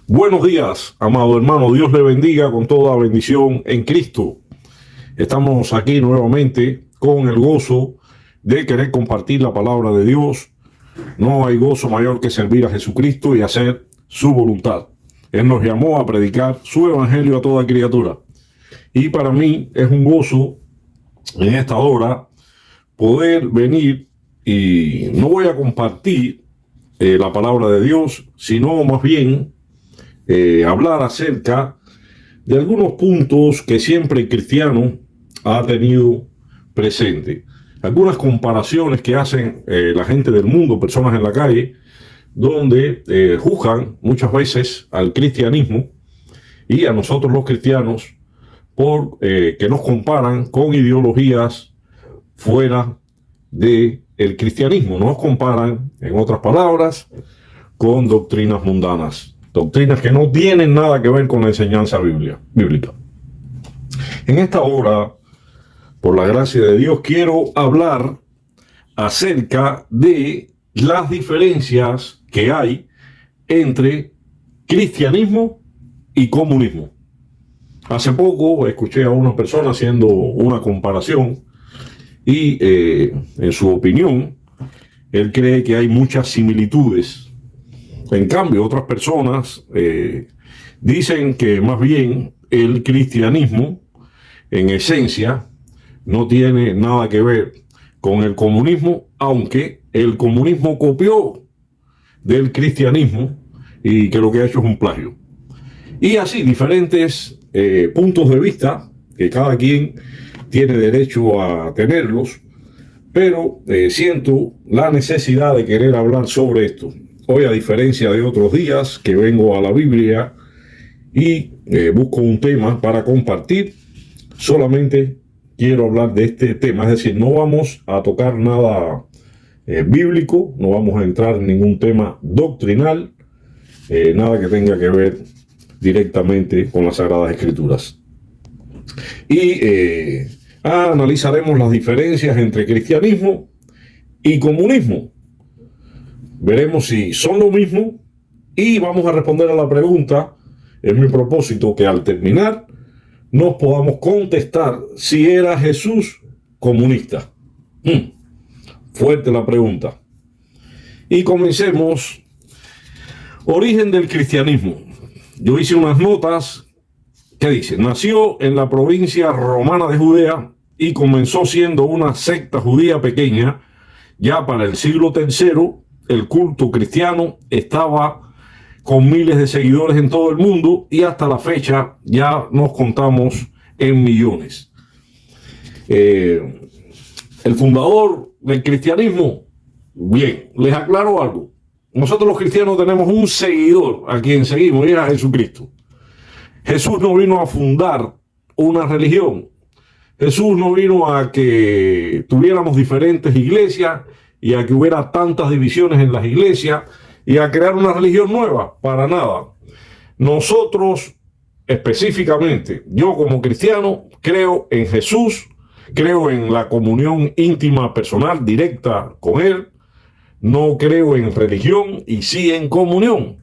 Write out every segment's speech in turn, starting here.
Buenos días, amado hermano. Dios le bendiga con toda bendición en Cristo. Estamos aquí nuevamente con el gozo de querer compartir la palabra de Dios. No hay gozo mayor que servir a Jesucristo y hacer su voluntad. Él nos llamó a predicar su evangelio a toda criatura. Y para mí es un gozo en esta hora poder venir y no voy a compartir la palabra de Dios, sino más bien hablar acerca de algunos puntos que siempre el cristiano ha tenido presente. Algunas comparaciones que hacen la gente del mundo, personas en la calle, donde juzgan muchas veces al cristianismo y a nosotros los cristianos por que nos comparan con ideologías fuera del cristianismo. Nos comparan, en otras palabras, con doctrinas mundanas. Doctrinas que no tienen nada que ver con la enseñanza bíblica. En esta hora, por la gracia de Dios, quiero hablar acerca de las diferencias que hay entre cristianismo y comunismo. Hace poco escuché a una persona haciendo una comparación y en su opinión, él cree que hay muchas similitudes. En cambio, otras personas dicen que más bien el cristianismo, en esencia, no tiene nada que ver con el comunismo, aunque el comunismo copió del cristianismo y que lo que ha hecho es un plagio. Y así, diferentes puntos de vista, que cada quien tiene derecho a tenerlos, pero siento la necesidad de querer hablar sobre esto. Hoy, a diferencia de otros días que vengo a la Biblia y busco un tema para compartir, solamente quiero hablar de este tema. Es decir, no vamos a tocar nada bíblico, no vamos a entrar en ningún tema doctrinal, nada que tenga que ver directamente con las Sagradas Escrituras. Y analizaremos las diferencias entre cristianismo y comunismo. Veremos si son lo mismo y vamos a responder a la pregunta. Es mi propósito que al terminar nos podamos contestar si era Jesús comunista. Fuerte la pregunta. Y comencemos. Origen del cristianismo. Yo hice unas notas que dice: nació en la provincia romana de Judea y comenzó siendo una secta judía pequeña. Ya para el siglo III el culto cristiano estaba con miles de seguidores en todo el mundo y hasta la fecha ya nos contamos en millones. El fundador del cristianismo, bien, les aclaro algo. Nosotros los cristianos tenemos un seguidor a quien seguimos y es a Jesucristo. Jesús no vino a fundar una religión. Jesús no vino a que tuviéramos diferentes iglesias y a que hubiera tantas divisiones en las iglesias y a crear una religión nueva, para nada. Nosotros, específicamente, yo como cristiano, creo en Jesús, creo en la comunión íntima, personal, directa con Él. No creo en religión y sí en comunión.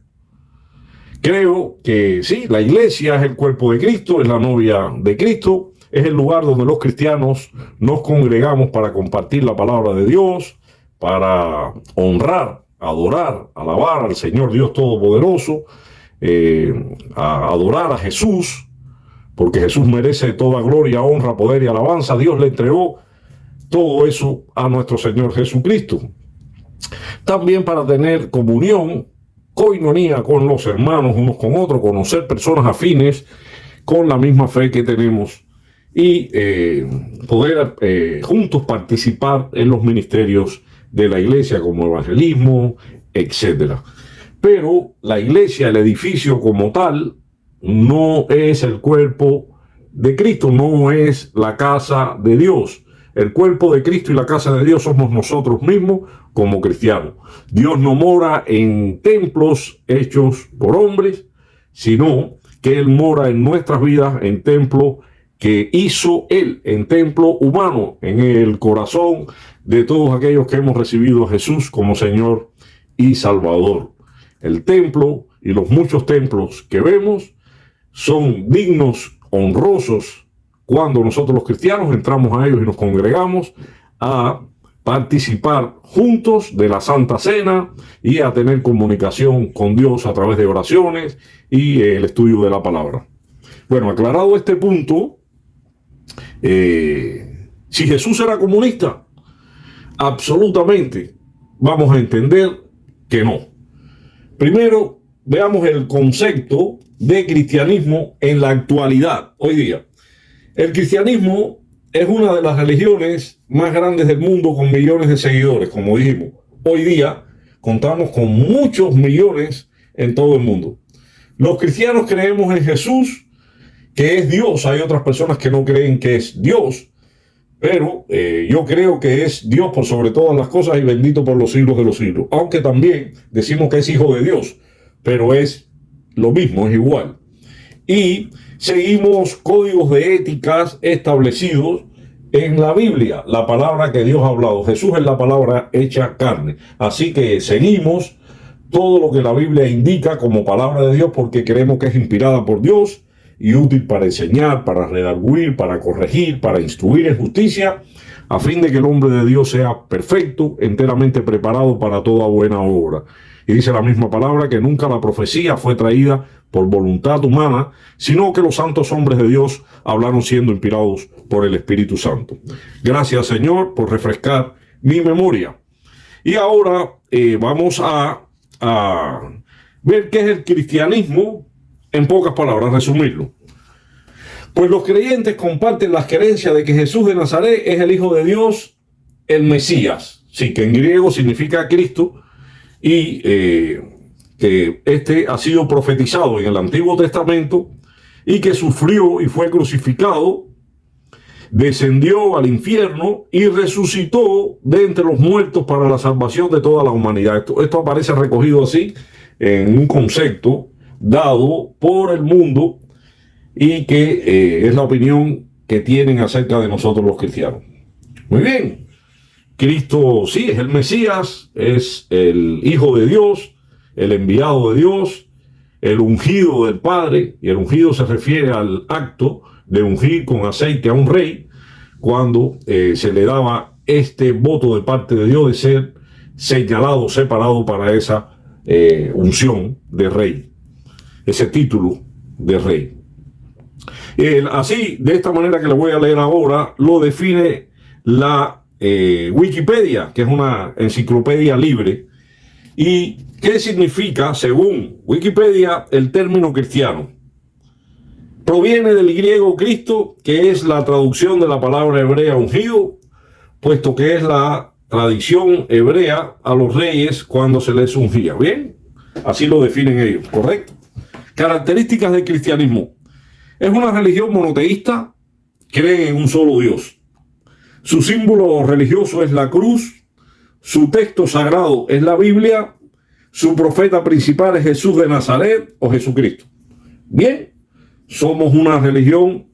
Creo que sí, la iglesia es el cuerpo de Cristo, es la novia de Cristo, es el lugar donde los cristianos nos congregamos para compartir la palabra de Dios, para honrar, adorar, alabar al Señor Dios Todopoderoso, a adorar a Jesús, porque Jesús merece toda gloria, honra, poder y alabanza. Dios le entregó todo eso a nuestro Señor Jesucristo. También para tener comunión, coinonía con los hermanos unos con otros, conocer personas afines con la misma fe que tenemos y poder juntos participar en los ministerios de la iglesia como evangelismo, etcétera. Pero la iglesia, el edificio como tal, no es el cuerpo de Cristo, no es la casa de Dios. El cuerpo de Cristo y la casa de Dios somos nosotros mismos como cristianos. Dios no mora en templos hechos por hombres, sino que Él mora en nuestras vidas, en templos que hizo Él, en templo humano, en el corazón de todos aquellos que hemos recibido a Jesús como Señor y Salvador. El templo y los muchos templos que vemos son dignos, honrosos, cuando nosotros los cristianos entramos a ellos y nos congregamos a participar juntos de la Santa Cena y a tener comunicación con Dios a través de oraciones y el estudio de la palabra. Bueno, aclarado este punto, si Jesús era comunista, absolutamente vamos a entender que no. Primero, veamos el concepto de cristianismo en la actualidad, hoy día. El cristianismo es una de las religiones más grandes del mundo con millones de seguidores, como dijimos. Hoy día contamos con muchos millones en todo el mundo. Los cristianos creemos en Jesús, que es Dios. Hay otras personas que no creen que es Dios, pero yo creo que es Dios por sobre todas las cosas y bendito por los siglos de los siglos. Aunque también decimos que es hijo de Dios, pero es lo mismo, es igual. Y seguimos códigos de éticas establecidos en la Biblia, la palabra que Dios ha hablado. Jesús es la palabra hecha carne. Así que seguimos todo lo que la Biblia indica como palabra de Dios porque creemos que es inspirada por Dios y útil para enseñar, para redarguir, para corregir, para instruir en justicia, a fin de que el hombre de Dios sea perfecto, enteramente preparado para toda buena obra. Y dice la misma palabra que nunca la profecía fue traída por voluntad humana, sino que los santos hombres de Dios hablaron siendo inspirados por el Espíritu Santo. Gracias, Señor, por refrescar mi memoria. Y ahora vamos a ver qué es el cristianismo, en pocas palabras, resumirlo. Pues los creyentes comparten las creencias de que Jesús de Nazaret es el Hijo de Dios, el Mesías, sí, que en griego significa Cristo, y que este ha sido profetizado en el Antiguo Testamento y que sufrió y fue crucificado, descendió al infierno y resucitó de entre los muertos para la salvación de toda la humanidad. Esto aparece recogido así en un concepto dado por el mundo y que es la opinión que tienen acerca de nosotros los cristianos. Muy bien. Cristo sí es el Mesías, es el Hijo de Dios, el enviado de Dios, el ungido del Padre, y el ungido se refiere al acto de ungir con aceite a un rey, cuando se le daba este voto de parte de Dios de ser señalado, separado para esa unción de rey, ese título de rey. Así, de esta manera que le voy a leer ahora, lo define la Wikipedia, que es una enciclopedia libre. ¿Y qué significa, según Wikipedia, el término cristiano? Proviene del griego Cristo, que es la traducción de la palabra hebrea ungido, puesto que es la tradición hebrea a los reyes cuando se les ungía. ¿Bien? Así lo definen ellos, ¿correcto? Características del cristianismo. Es una religión monoteísta, cree en un solo Dios. Su símbolo religioso es la cruz, su texto sagrado es la Biblia, su profeta principal es Jesús de Nazaret o Jesucristo. Bien, somos una religión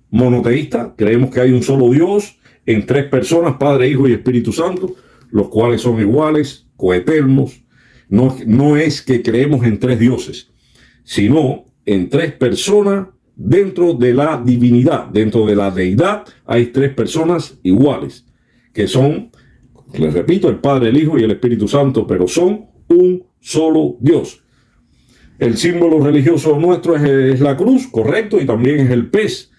monoteísta, creemos que hay un solo Dios en tres personas, Padre, Hijo y Espíritu Santo, los cuales son iguales, coeternos. No es que creemos en tres dioses, sino en tres personas. Dentro de la divinidad, dentro de la deidad, hay tres personas iguales, que son, les repito, el Padre, el Hijo y el Espíritu Santo, pero son un solo Dios. El símbolo religioso nuestro es la cruz, correcto, y también es el pez.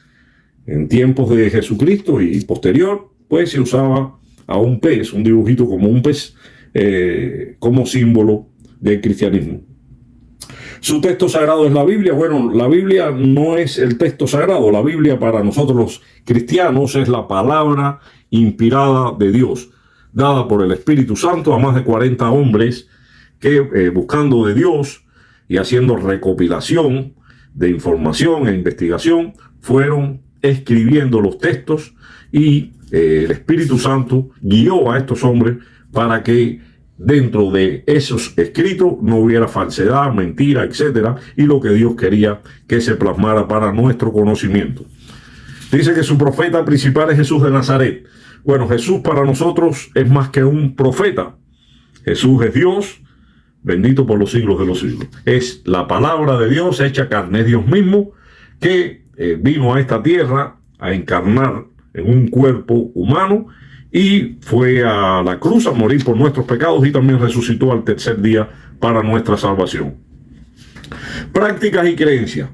En tiempos de Jesucristo y posterior, pues se usaba a un pez, un dibujito como un pez, como símbolo del cristianismo. Su texto sagrado es la Biblia. Bueno, la Biblia no es el texto sagrado. La Biblia para nosotros los cristianos es la palabra inspirada de Dios, dada por el Espíritu Santo a más de 40 hombres que buscando de Dios y haciendo recopilación de información e investigación, fueron escribiendo los textos y el Espíritu Santo guió a estos hombres para que dentro de esos escritos no hubiera falsedad, mentira, etcétera, y lo que Dios quería que se plasmara para nuestro conocimiento. Dice que su profeta principal es Jesús de Nazaret. Bueno, Jesús para nosotros es más que un profeta. Jesús es Dios, bendito por los siglos de los siglos. Es la palabra de Dios hecha carne, Dios mismo, que vino a esta tierra a encarnar en un cuerpo humano y fue a la cruz a morir por nuestros pecados y también resucitó al tercer día para nuestra salvación. Prácticas y creencias.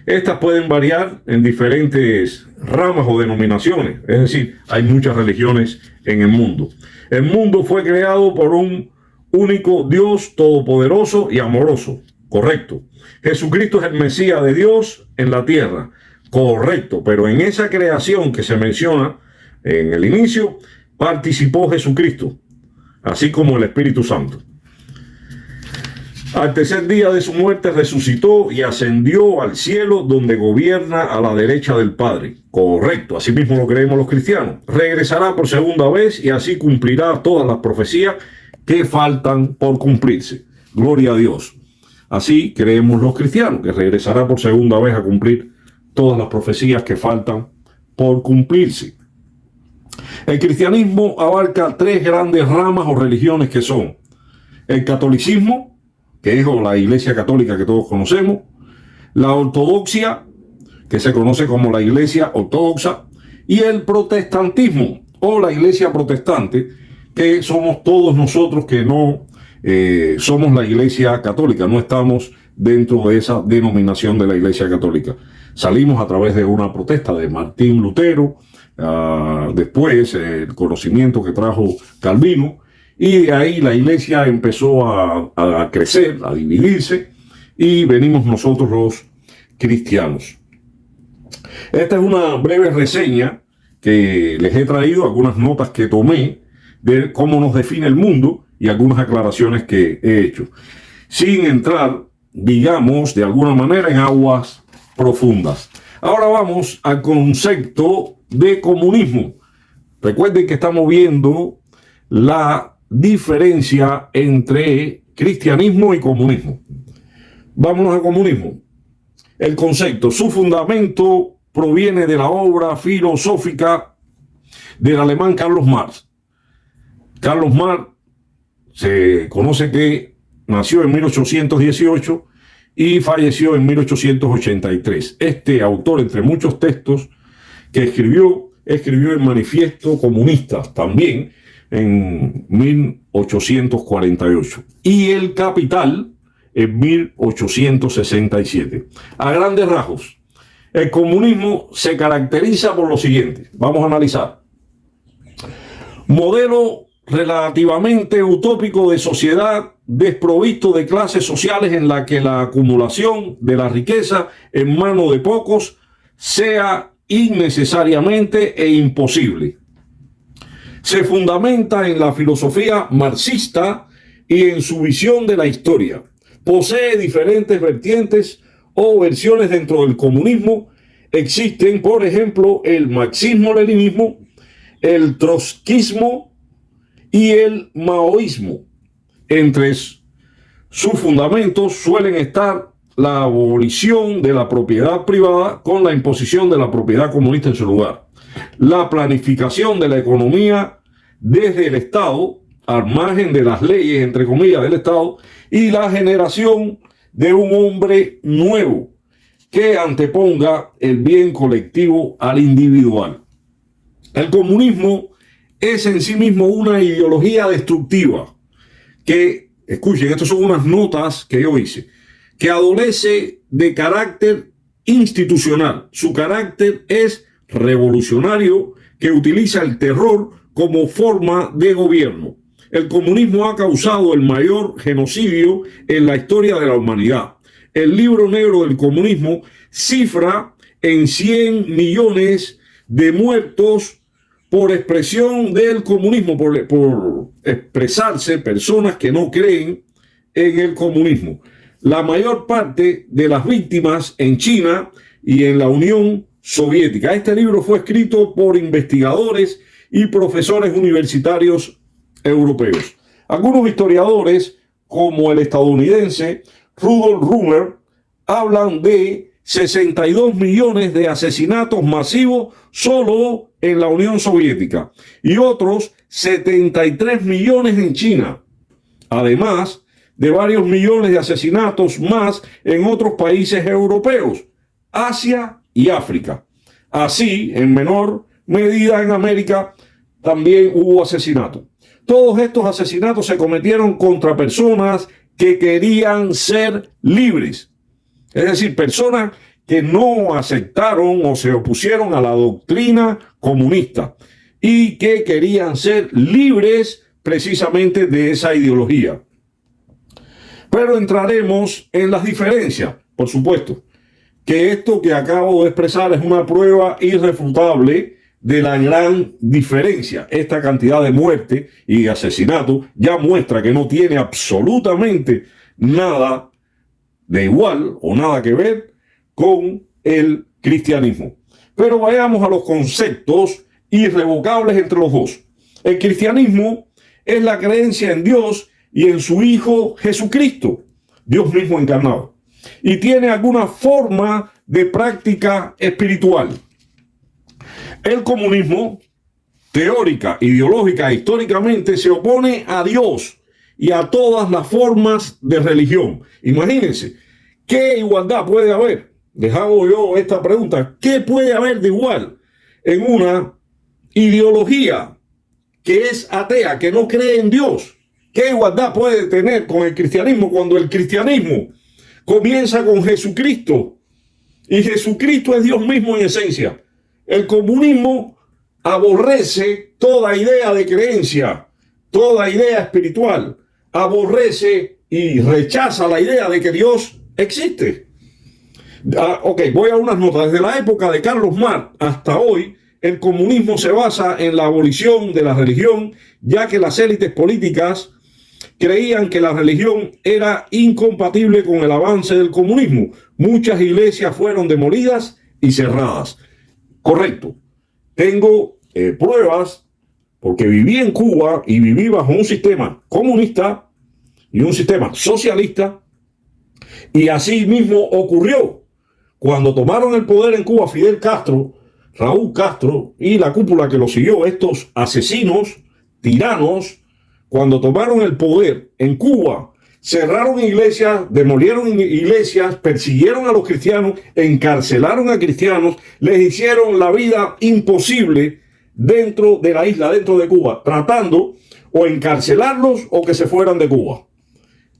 Estas pueden variar en diferentes ramas o denominaciones, es decir, hay muchas religiones en el mundo. El mundo fue creado por un único Dios todopoderoso y amoroso, correcto. Jesucristo es el Mesías de Dios en la tierra, correcto, pero en esa creación que se menciona en el inicio, participó Jesucristo, así como el Espíritu Santo. Al tercer día de su muerte resucitó y ascendió al cielo, donde gobierna a la derecha del Padre. Correcto, así mismo lo creemos los cristianos. Regresará por segunda vez y así cumplirá todas las profecías que faltan por cumplirse. Gloria a Dios. Así creemos los cristianos, que regresará por segunda vez a cumplir todas las profecías que faltan por cumplirse. El cristianismo abarca tres grandes ramas o religiones que son el catolicismo, que es la iglesia católica que todos conocemos, la ortodoxia, que se conoce como la iglesia ortodoxa, y el protestantismo, o la iglesia protestante, que somos todos nosotros que no somos la iglesia católica, no estamos dentro de esa denominación de la iglesia católica. Salimos a través de una protesta de Martín Lutero, después el conocimiento que trajo Calvino, y de ahí la iglesia empezó a crecer, a dividirse, y venimos nosotros los cristianos. Esta es una breve reseña que les he traído, algunas notas que tomé de cómo nos define el mundo y algunas aclaraciones que he hecho, sin entrar, digamos, de alguna manera en aguas profundas. Ahora vamos al concepto de comunismo. Recuerden que estamos viendo la diferencia entre cristianismo y comunismo. Vámonos al comunismo. El concepto, su fundamento proviene de la obra filosófica del alemán Carlos Marx. Carlos Marx se conoce que nació en 1818 y falleció en 1883. Este autor, entre muchos textos que escribió el Manifiesto Comunista también en 1848 y El Capital en 1867. A grandes rasgos, el comunismo se caracteriza por lo siguiente. Vamos a analizar. Modelo relativamente utópico de sociedad desprovisto de clases sociales en la que la acumulación de la riqueza en manos de pocos sea innecesariamente e imposible. Se fundamenta en la filosofía marxista y en su visión de la historia. Posee diferentes vertientes o versiones dentro del comunismo. Existen, por ejemplo, el marxismo-leninismo, el trotskismo y el maoísmo. Entre sus fundamentos suelen estar la abolición de la propiedad privada con la imposición de la propiedad comunista en su lugar, la planificación de la economía desde el Estado, al margen de las leyes, entre comillas, del Estado, y la generación de un hombre nuevo que anteponga el bien colectivo al individual. El comunismo es en sí mismo una ideología destructiva que, escuchen, estas son unas notas que yo hice, que adolece de carácter institucional. Su carácter es revolucionario, que utiliza el terror como forma de gobierno. El comunismo ha causado el mayor genocidio en la historia de la humanidad. El libro negro del comunismo cifra en 100 millones de muertos por expresión del comunismo, por expresarse personas que no creen en el comunismo. La mayor parte de las víctimas en China y en la Unión Soviética. Este libro fue escrito por investigadores y profesores universitarios europeos. Algunos historiadores, como el estadounidense Rudolf Rummer, hablan de 62 millones de asesinatos masivos solo en la Unión Soviética y otros 73 millones en China, además de varios millones de asesinatos más en otros países europeos, Asia y África. Así, en menor medida en América, también hubo asesinatos. Todos estos asesinatos se cometieron contra personas que querían ser libres. Es decir, personas que no aceptaron o se opusieron a la doctrina comunista y que querían ser libres precisamente de esa ideología. Pero entraremos en las diferencias, por supuesto, que esto que acabo de expresar es una prueba irrefutable de la gran diferencia. Esta cantidad de muerte y de asesinato ya muestra que no tiene absolutamente nada de igual o nada que ver con el cristianismo. Pero vayamos a los conceptos irrevocables entre los dos. El cristianismo es la creencia en Dios y en su Hijo Jesucristo, Dios mismo encarnado, y tiene alguna forma de práctica espiritual. El comunismo, teórica, ideológica e históricamente, se opone a Dios y a todas las formas de religión. Imagínense, ¿qué igualdad puede haber? Dejamos yo esta pregunta. ¿Qué puede haber de igual en una ideología que es atea, que no cree en Dios? ¿Qué igualdad puede tener con el cristianismo cuando el cristianismo comienza con Jesucristo? Y Jesucristo es Dios mismo en esencia. El comunismo aborrece toda idea de creencia, toda idea espiritual. Aborrece y rechaza la idea de que Dios existe. Voy a unas notas. Desde la época de Carlos Marx hasta hoy, el comunismo se basa en la abolición de la religión, ya que las élites políticas creían que la religión era incompatible con el avance del comunismo. Muchas iglesias fueron demolidas y cerradas. Correcto. Tengo pruebas porque viví en Cuba y viví bajo un sistema comunista y un sistema socialista, y así mismo ocurrió. Cuando tomaron el poder en Cuba Fidel Castro, Raúl Castro y la cúpula que lo siguió, estos asesinos, tiranos, cuando tomaron el poder en Cuba, cerraron iglesias, demolieron iglesias, persiguieron a los cristianos, encarcelaron a cristianos, les hicieron la vida imposible dentro de la isla, dentro de Cuba, tratando o encarcelarlos o que se fueran de Cuba.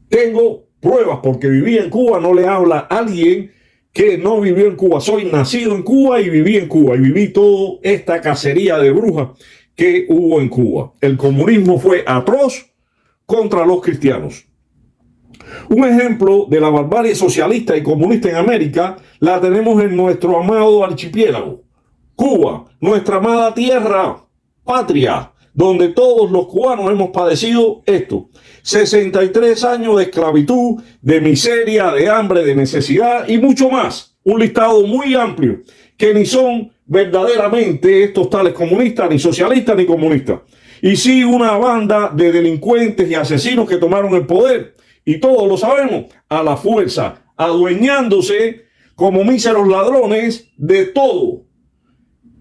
Tengo pruebas porque viví en Cuba, no le habla a alguien que no vivió en Cuba. Soy nacido en Cuba y viví en Cuba y viví toda esta cacería de brujas que hubo en Cuba. El comunismo fue atroz contra los cristianos. Un ejemplo de la barbarie socialista y comunista en América la tenemos en nuestro amado archipiélago, Cuba, nuestra amada tierra, patria, donde todos los cubanos hemos padecido esto. 63 años de esclavitud, de miseria, de hambre, de necesidad y mucho más. Un listado muy amplio que ni son verdaderamente estos tales comunistas, ni socialistas, ni comunistas. Y sí una banda de delincuentes y asesinos que tomaron el poder. Y todos lo sabemos, a la fuerza, adueñándose como míseros ladrones de todo.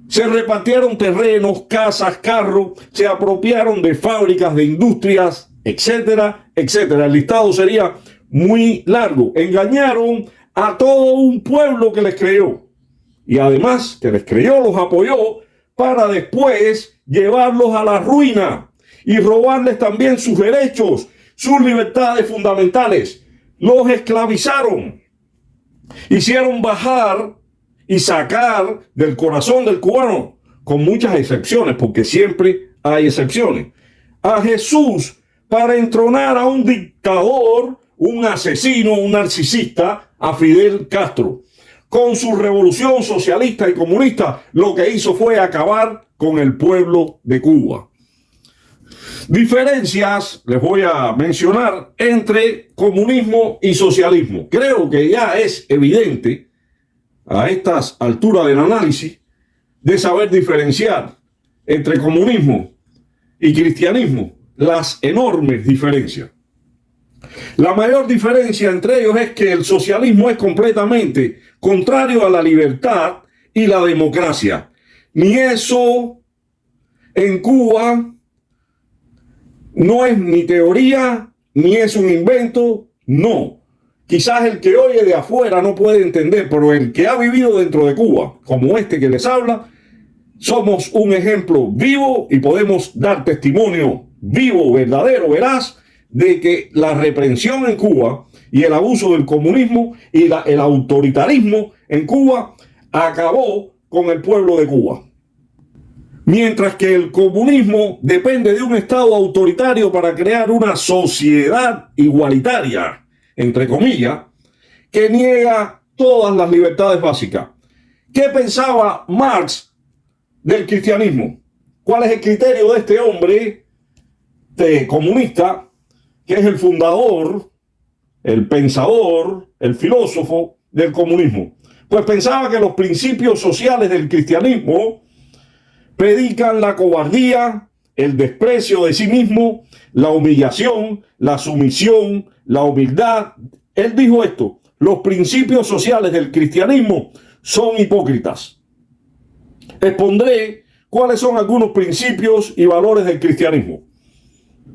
Se repartieron terrenos, casas, carros, se apropiaron de fábricas, de industrias, etcétera, etcétera. El listado sería muy largo. Engañaron a todo un pueblo que les creyó. Y además que les creyó, los apoyó para después llevarlos a la ruina y robarles también sus derechos, sus libertades fundamentales. Los esclavizaron. Hicieron bajar y sacar del corazón del cubano, con muchas excepciones, porque siempre hay excepciones, a Jesús para entronar a un dictador, un asesino, un narcisista, a Fidel Castro. Con su revolución socialista y comunista, lo que hizo fue acabar con el pueblo de Cuba. Diferencias, les voy a mencionar, entre comunismo y socialismo. Creo que ya es evidente a estas alturas del análisis de saber diferenciar entre comunismo y cristianismo, las enormes diferencias. La mayor diferencia entre ellos es que el socialismo es completamente contrario a la libertad y la democracia. Ni eso en Cuba no es ni teoría ni es un invento, no. Quizás el que oye de afuera no puede entender, pero el que ha vivido dentro de Cuba, como este que les habla, somos un ejemplo vivo y podemos dar testimonio vivo, verdadero, veraz, de que la reprensión en Cuba y el abuso del comunismo y el autoritarismo en Cuba acabó con el pueblo de Cuba. Mientras que el comunismo depende de un Estado autoritario para crear una sociedad igualitaria, entre comillas, que niega todas las libertades básicas. ¿Qué pensaba Marx del cristianismo? ¿Cuál es el criterio de este hombre comunista, que es el fundador, el pensador, el filósofo del comunismo? Pues pensaba que los principios sociales del cristianismo predican la cobardía, el desprecio de sí mismo, la humillación, la sumisión, la humildad. Él dijo esto: los principios sociales del cristianismo son hipócritas. Expondré cuáles son algunos principios y valores del cristianismo.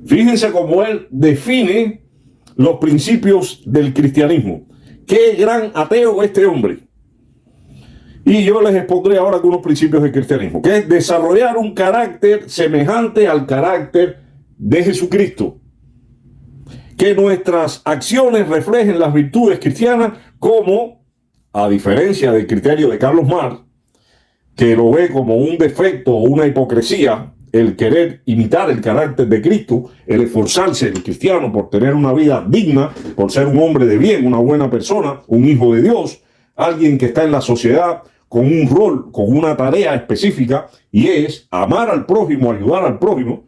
Fíjense cómo él define los principios del cristianismo. Qué gran ateo este hombre. Y yo les expondré ahora algunos principios del cristianismo, que es desarrollar un carácter semejante al carácter de Jesucristo. Que nuestras acciones reflejen las virtudes cristianas, como, a diferencia del criterio de Carlos Marx, que lo ve como un defecto o una hipocresía, el querer imitar el carácter de Cristo, el esforzarse el cristiano por tener una vida digna, por ser un hombre de bien, una buena persona, un hijo de Dios, alguien que está en la sociedad con un rol, con una tarea específica, y es amar al prójimo, ayudar al prójimo.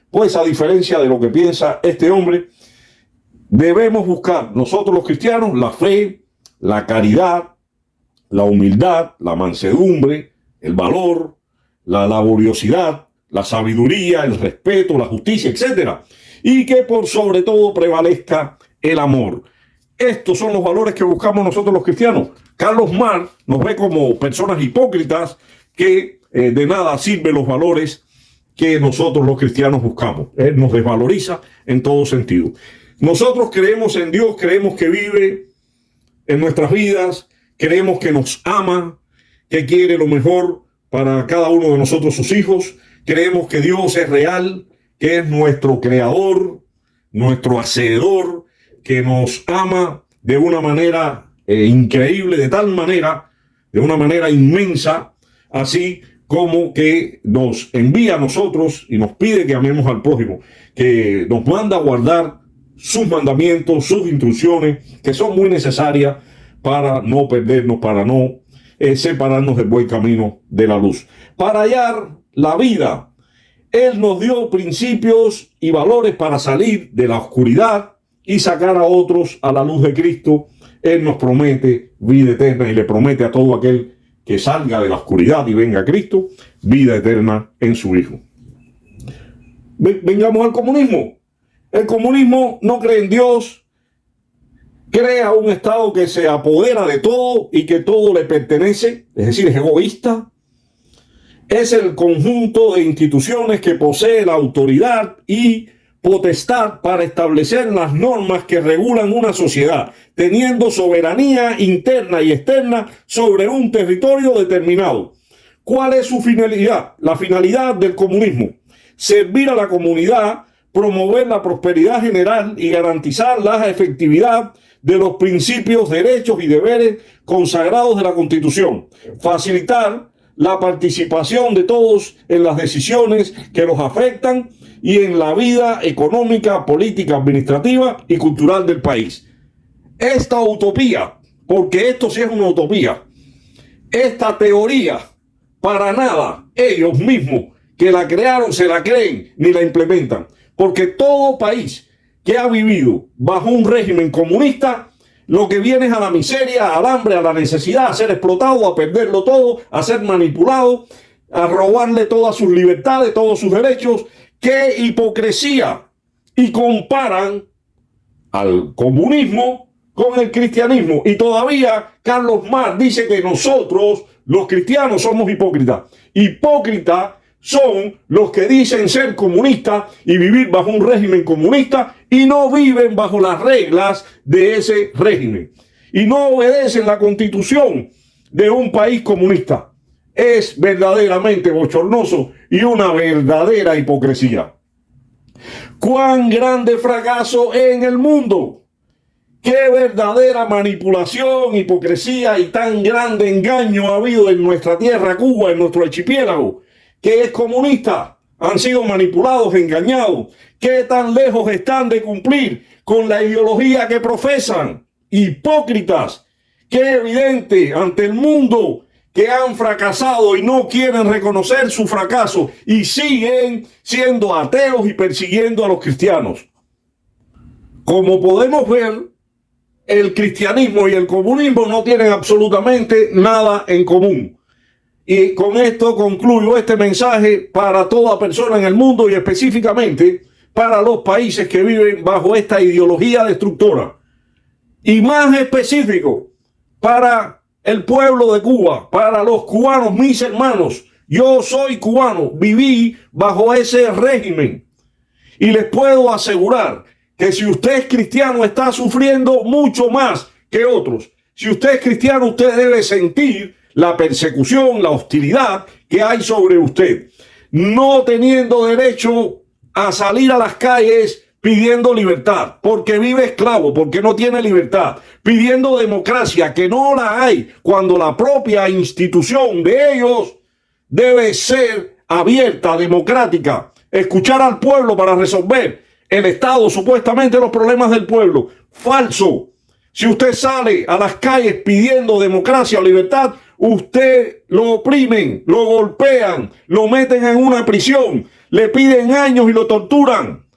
Pues a diferencia de lo que piensa este hombre, debemos buscar nosotros los cristianos la fe, la caridad, la humildad, la mansedumbre, el valor, la laboriosidad, la sabiduría, el respeto, la justicia, etc. Y que por sobre todo prevalezca el amor. Estos son los valores que buscamos nosotros los cristianos. Carlos Marx nos ve como personas hipócritas que de nada sirven los valores que nosotros los cristianos buscamos. Él nos desvaloriza en todo sentido. Nosotros creemos en Dios, creemos que vive en nuestras vidas, creemos que nos ama, que quiere lo mejor para cada uno de nosotros, sus hijos. Creemos que Dios es real, que es nuestro creador, nuestro hacedor, que nos ama de una manera increíble, de tal manera, de una manera inmensa, así como que nos envía a nosotros y nos pide que amemos al prójimo, que nos manda a guardar sus mandamientos, sus instrucciones, que son muy necesarias para no perdernos, para no separarnos del buen camino de la luz. Para hallar la vida, Él nos dio principios y valores para salir de la oscuridad y sacar a otros a la luz de Cristo. Él nos promete vida eterna y le promete a todo aquel que salga de la oscuridad y venga a Cristo, vida eterna en su Hijo. Vengamos al comunismo. El comunismo no cree en Dios, crea un Estado que se apodera de todo y que todo le pertenece, es decir, es egoísta. Es el conjunto de instituciones que posee la autoridad y potestad para establecer las normas que regulan una sociedad, teniendo soberanía interna y externa sobre un territorio determinado. ¿Cuál es su finalidad? La finalidad del comunismo: servir a la comunidad, promover la prosperidad general y garantizar la efectividad de los principios, derechos y deberes consagrados de la Constitución, facilitar la participación de todos en las decisiones que los afectan y en la vida económica, política, administrativa y cultural del país. Esta utopía, porque esto sí es una utopía, esta teoría, para nada ellos mismos que la crearon se la creen ni la implementan, porque todo país que ha vivido bajo un régimen comunista, lo que viene es a la miseria, al hambre, a la necesidad, a ser explotado, a perderlo todo, a ser manipulado, a robarle todas sus libertades, todos sus derechos. ¡Qué hipocresía! Y comparan al comunismo con el cristianismo. Y todavía Carlos Marx dice que nosotros, los cristianos, somos hipócritas. Hipócrita son los que dicen ser comunistas y vivir bajo un régimen comunista y no viven bajo las reglas de ese régimen y no obedecen la constitución de un país comunista. Es verdaderamente bochornoso y una verdadera hipocresía. ¡Cuán grande fracaso en el mundo! ¡Qué verdadera manipulación, hipocresía y tan grande engaño ha habido en nuestra tierra, Cuba, en nuestro archipiélago, que es comunista! Han sido manipulados, engañados. ¿Qué tan lejos están de cumplir con la ideología que profesan? Hipócritas. ¡Qué evidente ante el mundo que han fracasado y no quieren reconocer su fracaso y siguen siendo ateos y persiguiendo a los cristianos! Como podemos ver, el cristianismo y el comunismo no tienen absolutamente nada en común. Y con esto concluyo este mensaje para toda persona en el mundo y específicamente para los países que viven bajo esta ideología destructora. Y más específico, para el pueblo de Cuba, para los cubanos, mis hermanos. Yo soy cubano, viví bajo ese régimen. Y les puedo asegurar que si usted es cristiano está sufriendo mucho más que otros. Si usted es cristiano, usted debe sentir la persecución, la hostilidad que hay sobre usted. No teniendo derecho a salir a las calles pidiendo libertad, porque vive esclavo, porque no tiene libertad, pidiendo democracia, que no la hay, cuando la propia institución de ellos debe ser abierta, democrática, escuchar al pueblo para resolver el Estado, supuestamente los problemas del pueblo. Falso. Si usted sale a las calles pidiendo democracia o libertad, usted lo oprimen, lo golpean, lo meten en una prisión, le piden años y lo torturan.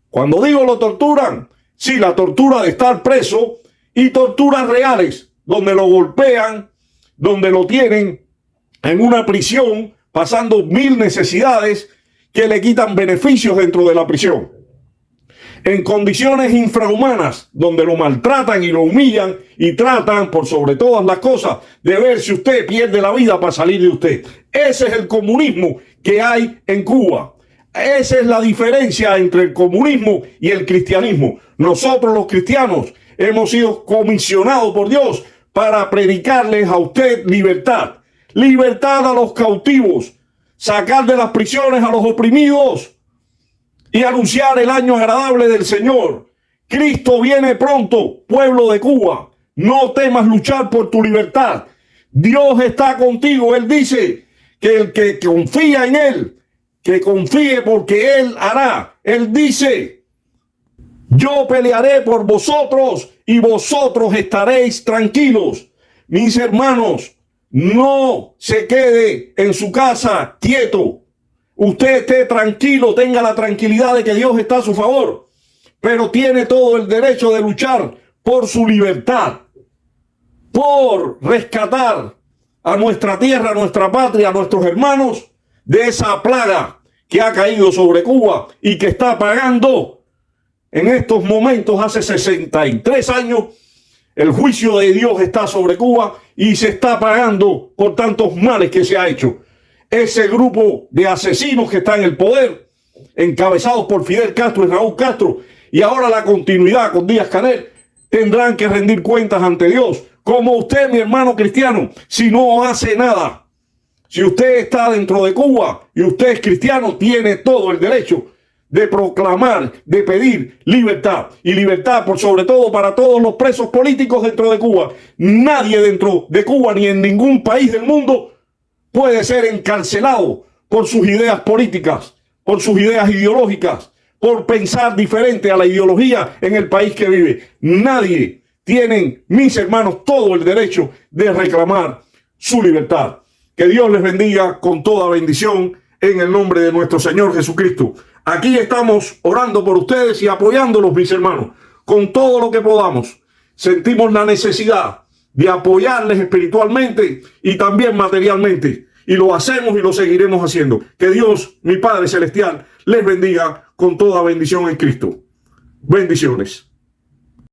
Cuando digo lo torturan, sí, la tortura de estar preso y torturas reales, donde lo golpean, donde lo tienen en una prisión, pasando 1000 necesidades que le quitan beneficios dentro de la prisión. En condiciones infrahumanas, donde lo maltratan y lo humillan y tratan, por sobre todas las cosas, de ver si usted pierde la vida para salir de usted. Ese es el comunismo que hay en Cuba. Esa es la diferencia entre el comunismo y el cristianismo. Nosotros los cristianos hemos sido comisionados por Dios para predicarles a usted libertad. Libertad a los cautivos, sacar de las prisiones a los oprimidos y anunciar el año agradable del Señor. Cristo viene pronto, pueblo de Cuba. No temas luchar por tu libertad. Dios está contigo. Él dice que el que confía en Él, que confíe porque Él hará. Él dice: yo pelearé por vosotros y vosotros estaréis tranquilos. Mis hermanos, no se quede en su casa quieto. Usted esté tranquilo, tenga la tranquilidad de que Dios está a su favor, pero tiene todo el derecho de luchar por su libertad, por rescatar a nuestra tierra, a nuestra patria, a nuestros hermanos de esa plaga que ha caído sobre Cuba y que está pagando en estos momentos. Hace 63 años el juicio de Dios está sobre Cuba y se está pagando por tantos males que se ha hecho. Ese grupo de asesinos que está en el poder, encabezados por Fidel Castro y Raúl Castro, y ahora la continuidad con Díaz-Canel, tendrán que rendir cuentas ante Dios. Como usted, mi hermano cristiano, si no hace nada. Si usted está dentro de Cuba y usted es cristiano, tiene todo el derecho de proclamar, de pedir libertad. Y libertad por sobre todo para todos los presos políticos dentro de Cuba. Nadie dentro de Cuba ni en ningún país del mundo puede ser encarcelado por sus ideas políticas, por sus ideas ideológicas, por pensar diferente a la ideología en el país que vive. Nadie. Tienen, mis hermanos, todo el derecho de reclamar su libertad. Que Dios les bendiga con toda bendición en el nombre de nuestro Señor Jesucristo. Aquí estamos orando por ustedes y apoyándolos, mis hermanos, con todo lo que podamos. Sentimos la necesidad de apoyarles espiritualmente y también materialmente. Y lo hacemos y lo seguiremos haciendo. Que Dios, mi Padre Celestial, les bendiga con toda bendición en Cristo. Bendiciones.